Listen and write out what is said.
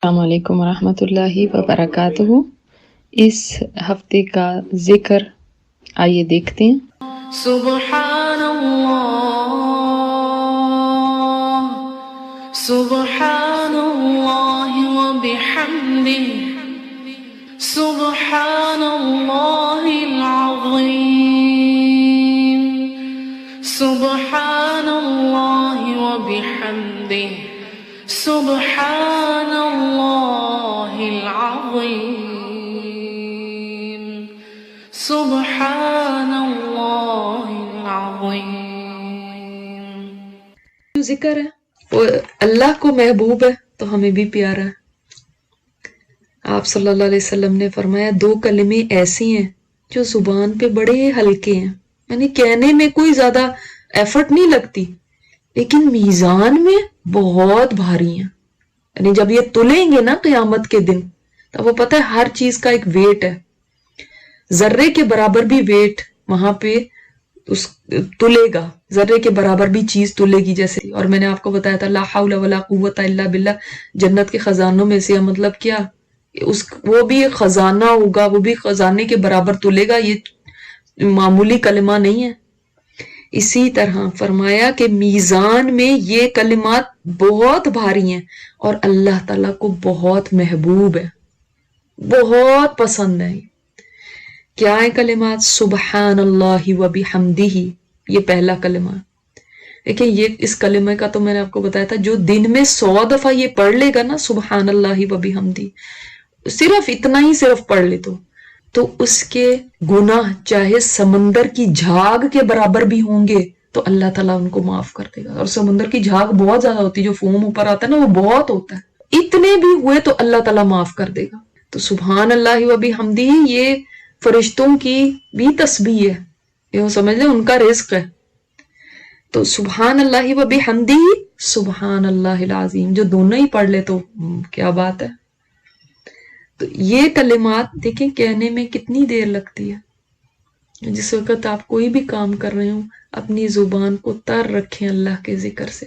السلام علیکم ورحمۃ اللہ وبرکاتہ۔ اس ہفتے کا ذکر آئیے دیکھتے ہیں۔ سبحان اللہ، سبحان اللہ وبحمدہ، سبحان اللہ العظیم، سبحان اللہ وبحمدہ، سبحان اللہ العظیم، سبحان اللہ العظیم۔ جو ذکر ہے وہ اللہ کو محبوب ہے تو ہمیں بھی پیارا ہے۔ آپ صلی اللہ علیہ وسلم نے فرمایا 2 کلمے ایسی ہیں جو زبان پہ بڑے ہلکے ہیں، یعنی کہنے میں کوئی زیادہ ایفرٹ نہیں لگتی، لیکن میزان میں بہت بھاری ہیں۔ یعنی جب یہ تلیں گے نا قیامت کے دن، تو وہ پتہ ہے ہر چیز کا ایک ویٹ ہے، ذرے کے برابر بھی ویٹ وہاں پہ اس تلے گا، ذرے کے برابر بھی چیز تلے گی جیسے۔ اور میں نے آپ کو بتایا تھا لا حول ولا قوت الا باللہ، جنت کے خزانوں میں سے مطلب کیا، وہ بھی خزانہ ہوگا، وہ بھی خزانے کے برابر تلے گا، یہ معمولی کلمہ نہیں ہے۔ اسی طرح فرمایا کہ میزان میں یہ کلمات بہت بھاری ہیں اور اللہ تعالیٰ کو بہت محبوب ہے، بہت پسند ہے۔ کیا ہے کلمات؟ سبحان اللہ وبحمدہ، یہ پہلا کلمہ۔ لیکن یہ اس کلمے کا تو میں نے آپ کو بتایا تھا، جو دن میں 100 دفعہ یہ پڑھ لے گا نا سبحان اللہ وبحمدہ، صرف اتنا ہی صرف پڑھ لے تو اس کے گناہ چاہے سمندر کی جھاگ کے برابر بھی ہوں گے تو اللہ تعالیٰ ان کو معاف کر دے گا۔ اور سمندر کی جھاگ بہت زیادہ ہوتی ہے، جو فوم اوپر آتا ہے نا وہ بہت ہوتا ہے، اتنے بھی ہوئے تو اللہ تعالیٰ معاف کر دے گا۔ تو سبحان اللہ وبحمدہ یہ فرشتوں کی بھی تسبیح ہے، یہ سمجھ لیں ان کا رزق ہے۔ تو سبحان اللہ وبحمدہ، سبحان اللہ العظیم، جو دونوں ہی پڑھ لے تو کیا بات ہے۔ تو یہ کلمات دیکھیں کہنے میں کتنی دیر لگتی ہے۔ جس وقت آپ کوئی بھی کام کر رہے ہوں اپنی زبان کو تر رکھیں اللہ کے ذکر سے۔